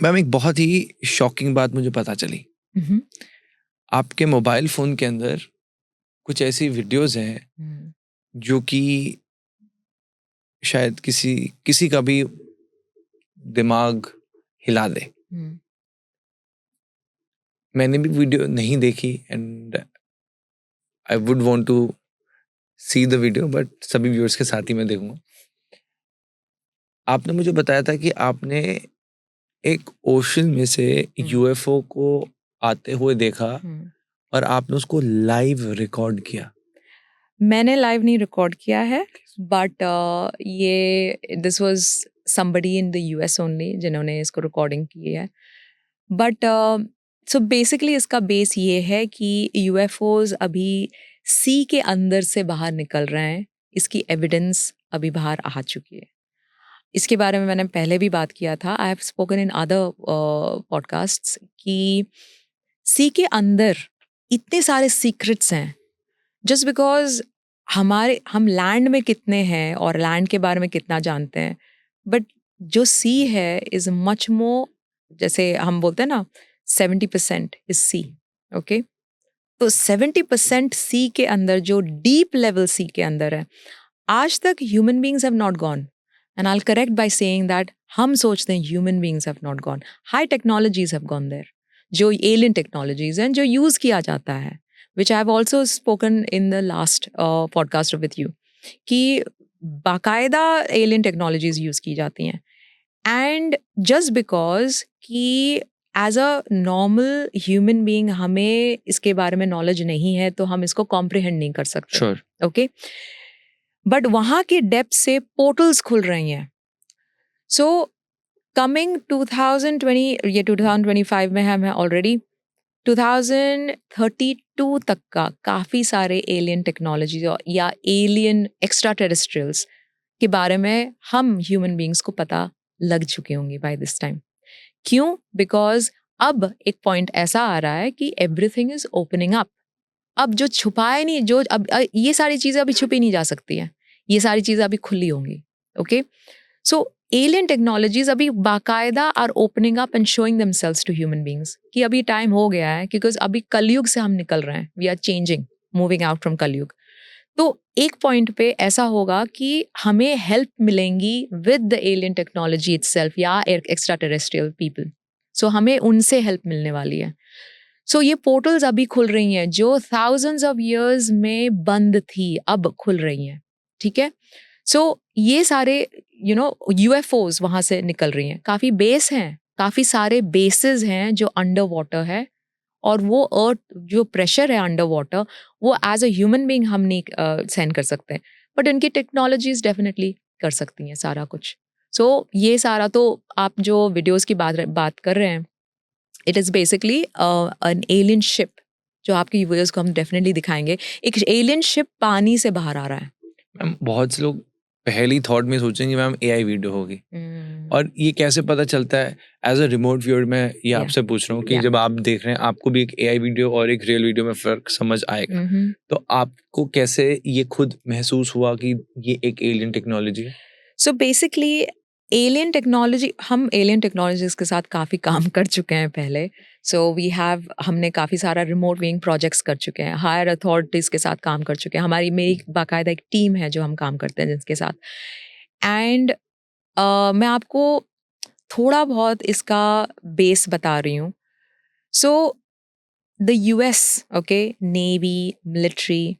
Ma'am एक बहुत ही shocking बात मुझे पता चली। हम्म। आपके मोबाइल फ़ोन के अंदर कुछ ऐसी वीडियोज़ हैं हम्म। जो कि शायद किसी किसी का भी दिमाग हिला दे। हम्म। मैंने भी वीडियो नहीं देखी and I would want to see the video, but सभी व्यूअर्स के साथ ही मैं देखूँगा। आपने मुझे बताया था कि आपने एक ओशन में से हम्म। यूएफओ को आते हुए देखा हम्म। और आपने उसको लाइव रिकॉर्ड किया। मैंने लाइव नहीं रिकॉर्ड किया है, बट ये this was somebody in the US only जिन्होंने इसको रिकॉर्डिंग की है। बट सो बेसिकली इसका बेस ये है कि यूएफओज अभी सी के अंदर से बाहर निकल रहे हैं। इसकी एविडेंस अभी बाहर आ चुकी है। इसके बारे में मैंने पहले भी बात किया था। I have spoken in other podcasts कि सी के अंदर इतने सारे सीक्रेट्स हैं। जस्ट बिकॉज हम लैंड में कितने हैं और लैंड के बारे में कितना जानते हैं, बट जो सी है इज मच मोर, जैसे हम बोलते हैं ना 70% इज सी। ओके, तो 70% सी के अंदर जो डीप लेवल सी के अंदर है, आज तक human beings have not gone. And I correct by saying that हम सोचते हैं human beings have not gone, high technologies have gone there, जो एलियन टेक्नोलॉजीज हैं जो यूज किया जाता है, which I have also spoken in the last podcast with you, कि बाकायदा एलियन टेक्नोलॉजीज यूज की जाती हैं। एंड जस्ट बिकॉज कि as a normal human being हमें इसके बारे में नॉलेज नहीं है तो हम इसको कॉम्प्रिहेंड नहीं कर सकते। श्योर। ओके, बट वहां की डेप्थ से पोर्टल्स खुल रही हैं। सो कमिंग 2020, ये 2025 में हम हैं ऑलरेडी, 2032 तक का काफ़ी सारे एलियन टेक्नोलॉजी या एलियन एक्स्ट्रा टेरेस्ट्रियल्स के बारे में हम ह्यूमन बींग्स को पता लग चुके होंगे बाय दिस टाइम। क्यों? बिकॉज अब एक पॉइंट ऐसा आ रहा है कि एवरीथिंग इज ओपनिंग अप। अब जो छुपाए नहीं, जो अब ये सारी चीज़ें अभी छुपी नहीं जा सकती हैं, ये सारी चीज़ें अभी खुली होंगी। ओके, सो एलियन टेक्नोलॉजीज अभी बाकायदा are opening up and showing themselves to human beings कि अभी टाइम हो गया है, बिकॉज अभी कलयुग से हम निकल रहे हैं, we are changing, moving out from Kalyug. तो एक पॉइंट पे ऐसा होगा कि हमें हेल्प मिलेंगी with the alien technology itself या एक्स्ट्रा टेरेस्ट्रियल पीपल। सो हमें उनसे हेल्प मिलने वाली है। सो ये पोर्टल्स अभी खुल रही हैं जो थाउजेंड्स ऑफ इयर्स में बंद थी, अब खुल रही हैं। ठीक है, सो ये सारे यूएफओज वहां से निकल रही हैं। काफी बेस हैं, काफी सारे बेसेस हैं जो अंडर वाटर है, और वो अर्थ जो प्रेशर है अंडर वाटर, वो एज अ ह्यूमन बीइंग हम नहीं सहन कर सकते हैं, बट इनकी टेक्नोलॉजीज डेफिनेटली कर सकती हैं सारा कुछ। सो ये सारा तो आप जो वीडियोस की बात कर रहे हैं, it is basically an alien ship, जो आपके व्यूअर्स को हम डेफिनेटली दिखाएंगे। एक एलियन शिप पानी से बाहर आ रहा है। मैम बहुत से लोग पहली थॉट में सोचेंगे मैम एआई वीडियो होगी, और ये कैसे पता चलता है? एज अ रिमोट व्यूअर मैं ये Yeah. आपसे पूछ रहा हूँ कि Yeah. जब आप देख रहे हैं आपको भी एक एआई वीडियो और एक रियल वीडियो में फ़र्क समझ आएगा, तो आपको कैसे ये खुद महसूस हुआ कि ये एक एलियन टेक्नोलॉजी है? सो बेसिकली एलियन टेक्नोलॉजी, हम एलियन टेक्नोलॉजीज के साथ काफ़ी काम कर चुके हैं पहले। सो हमने काफ़ी सारा रिमोट विंग प्रोजेक्ट्स कर चुके हैं, हायर अथॉरिटीज़ के साथ काम कर चुके हैं। मेरी बाकायदा एक टीम है जो हम काम करते हैं जिनके साथ। एंड मैं आपको थोड़ा बहुत इसका बेस बता रही हूँ। So the US, okay, navy, military,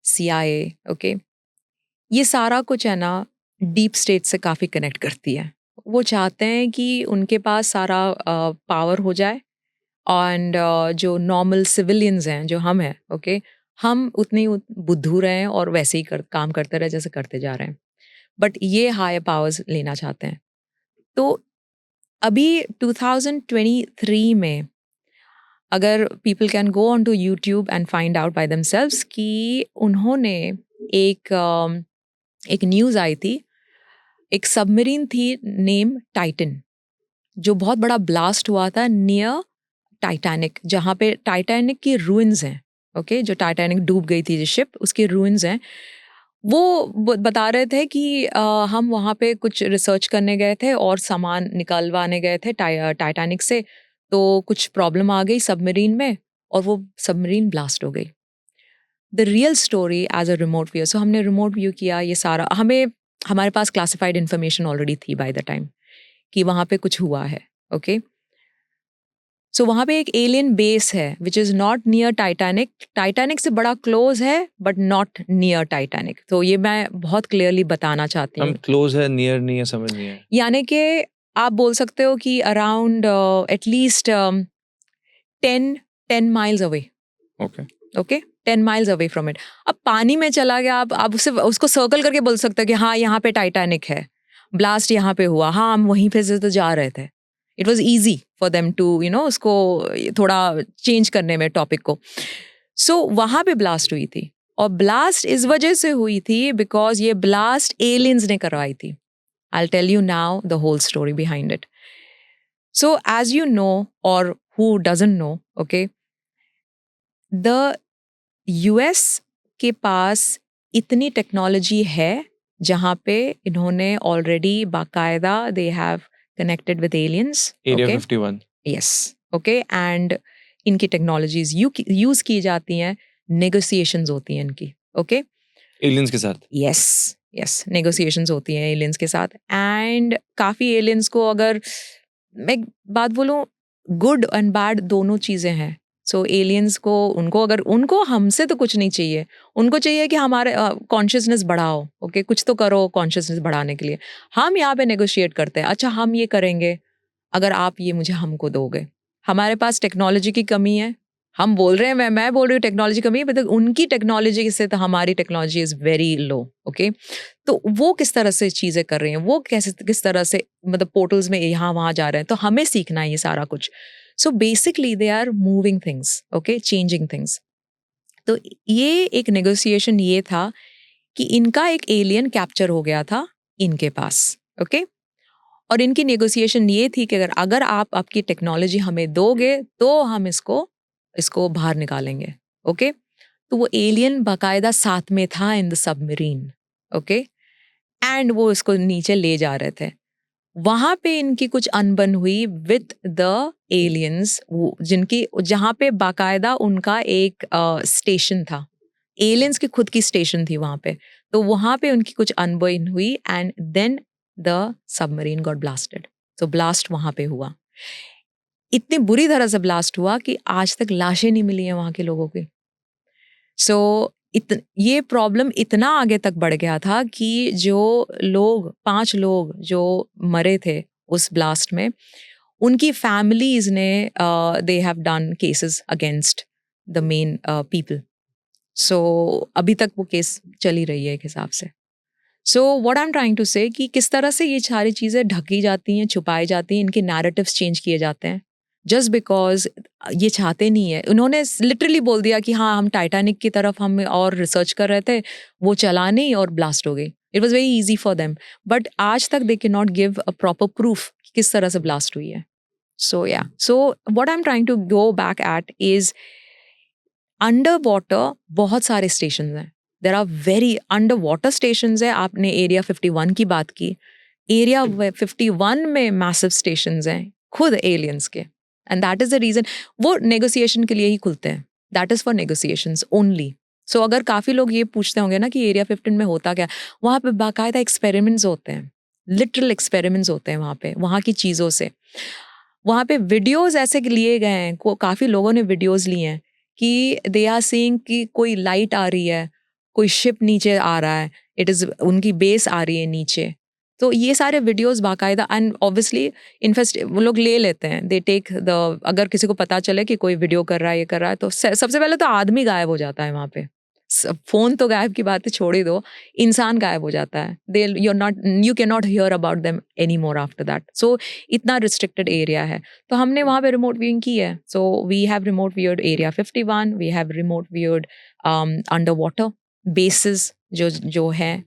CIA, okay, ये सारा कुछ है ना डीप स्टेट से काफ़ी कनेक्ट करती है। वो चाहते हैं कि उनके पास सारा पावर हो जाए, एंड जो नॉर्मल सिविलियंस हैं जो हम हैं, ओके, हम उतने ही बुद्धू रहें और वैसे ही काम करते रहे जैसे करते जा रहे हैं। बट ये हायर पावर्स लेना चाहते हैं। तो अभी 2023 में अगर people can go on to YouTube and find out by themselves कि उन्होंने एक न्यूज़ आई थी, एक सबमरीन थी नेम टाइटन, जो बहुत बड़ा ब्लास्ट हुआ था नियर टाइटैनिक, जहाँ पे टाइटैनिक की रूइंस हैं। ओके, जो टाइटैनिक डूब गई थी जो शिप, उसके रूइंस हैं। वो बता रहे थे कि हम वहाँ पे कुछ रिसर्च करने गए थे और सामान निकलवाने गए थे टाइटैनिक से, तो कुछ प्रॉब्लम आ गई सबमरीन में और वो सबमरीन ब्लास्ट हो गई। The real story as a remote view, so हमने रिमोट व्यू किया, ये सारा हमारे पास क्लासिफाइड इन्फॉर्मेशन ऑलरेडी थी बाय द टाइम कि वहाँ पे कुछ हुआ है। ओके, सो वहाँ पे एक एलियन बेस है which is not near Titanic, Titanic से बड़ा क्लोज है बट नॉट नियर टाइटैनिक। तो ये मैं बहुत क्लियरली बताना चाहती हम हूँ। क्लोज है, नियर नहीं है, समझ नहीं है। यानी कि आप बोल सकते हो कि around at least 10 miles away. Okay, okay, 10 miles away from it. अब पानी में चला गया, आप उसको सर्कल करके बोल सकते हो कि हाँ यहाँ पे टाइटैनिक है, ब्लास्ट यहाँ पे हुआ, हाँ हम वहीं पे से तो जा रहे थे। It was easy for them to उसको थोड़ा चेंज करने में टॉपिक को। सो वहाँ पे ब्लास्ट हुई थी, और ब्लास्ट इस वजह से हुई थी बिकॉज ये ब्लास्ट एलियंस ने करवाई थी। I'll tell you now the whole story behind it. So, as you know, or who doesn't know, okay, the US के पास इतनी टेक्नोलॉजी है जहाँ पे इन्होंने ऑलरेडी बाकायदा they have connected with aliens. Area 51। Yes, okay, and इनकी technologies use की जाती हैं, नेगोशिएशंस होती हैं इनकी। ओके, एलियंस के साथ। यस नेगोशिएशंस होती हैं एलियंस के साथ। एंड काफ़ी एलियंस को, अगर मैं एक बात बोलूँ, गुड एंड बैड दोनों चीज़ें हैं। सो एलियंस को, उनको हमसे तो कुछ नहीं चाहिए, उनको चाहिए कि हमारे कॉन्शियसनेस बढ़ाओ। ओके, कुछ तो करो कॉन्शियसनेस बढ़ाने के लिए। हम यहाँ पे नेगोशिएट करते हैं, अच्छा हम ये करेंगे अगर आप ये मुझे हमको दोगे। हमारे पास टेक्नोलॉजी की कमी है, हम बोल रहे हैं, मैं बोल रही हूँ टेक्नोलॉजी कमी है, मतलब उनकी टेक्नोलॉजी से तो हमारी technology is very low. Okay, तो वो किस तरह से चीज़ें कर रही हैं, वो किस तरह से मतलब पोर्टल्स में यहाँ वहाँ जा रहे हैं, तो हमें सीखना है ये सारा कुछ। So basically they are moving things, okay, changing things. तो ये एक नेगोशिएशन ये था कि इनका एक एलियन कैप्चर हो गया था इनके पास। ओके, और इनकी नेगोशिएशन ये थी कि अगर आप आपकी टेक्नोलॉजी हमें दोगे तो हम इसको बाहर निकालेंगे। ओके, तो वो एलियन बाकायदा साथ में था in the submarine. Okay, and वो इसको नीचे ले जा रहे थे। वहां पे इनकी कुछ अनबन हुई विद द एलियंस, जहां पे बाकायदा उनका एक स्टेशन था, एलियंस की खुद की स्टेशन थी वहां पे। तो वहां पे उनकी कुछ अनबन हुई and then the submarine got blasted. तो ब्लास्ट वहां पे हुआ, इतनी बुरी तरह से ब्लास्ट हुआ कि आज तक लाशें नहीं मिली हैं वहां के लोगों की। सो ये प्रॉब्लम इतना आगे तक बढ़ गया था कि जो 5 लोग जो मरे थे उस ब्लास्ट में, उनकी फैमिलीज ने they have done cases against the men people. So अभी तक वो केस चली रही है एक हिसाब से। So what I am trying to say कि किस तरह से ये सारी चीज़ें ढकी जाती हैं, छुपाई जाती हैं, इनके नैरेटिव्स चेंज किए जाते हैं जस्ट बिकॉज ये चाहते नहीं है। उन्होंने लिटरली बोल दिया कि हाँ हम टाइटैनिक की तरफ हम और रिसर्च कर रहे थे, वो चला नहीं और ब्लास्ट हो गई। It was very easy for them, but आज तक they can not give a proper proof किस तरह से ब्लास्ट हुई है। So what I am trying to go back at is under water बहुत सारे स्टेशन हैं। There are very under water station है। आपने एरिया 51 की बात की, एरिया 51 में मैसिव स्टेशन हैं खुद एलियंस के, and that is the reason वो नेगोशिएशन के लिए ही खुलते हैं। That is for negotiations only. So अगर काफ़ी लोग ये पूछते होंगे ना कि एरिया 15 में होता क्या, वहाँ पे बाकायदा एक्सपेरिमेंट्स होते हैं, लिटरल एक्सपेरिमेंट्स होते हैं वहाँ पे, वहाँ की चीज़ों से। वहाँ पे वीडियोज़ ऐसे लिए गए हैं, काफ़ी लोगों ने वीडियोज़ लिए हैं कि दे आर सीइंग कि कोई लाइट आ रही है, कोई शिप नीचे आ रहा है, इट इज़ उनकी बेस आ रही है नीचे। तो ये सारे वीडियोस बाकायदा, एंड ऑब्वियसली इन्फेस्ट वो लोग ले लेते हैं, दे टेक द, अगर किसी को पता चले कि कोई वीडियो कर रहा है, ये कर रहा है, तो सबसे पहले तो आदमी गायब हो जाता है वहाँ पे। फोन तो गायब की बात है, छोड़ ही दो, इंसान गायब हो जाता है। You can not hear about them any more after that. So इतना रिस्ट्रिक्टेड एरिया है। तो हमने वहाँ पे रिमोट व्यूइंग की है। So we have remote viewed area 51, we have remote viewed under water bases जो हैं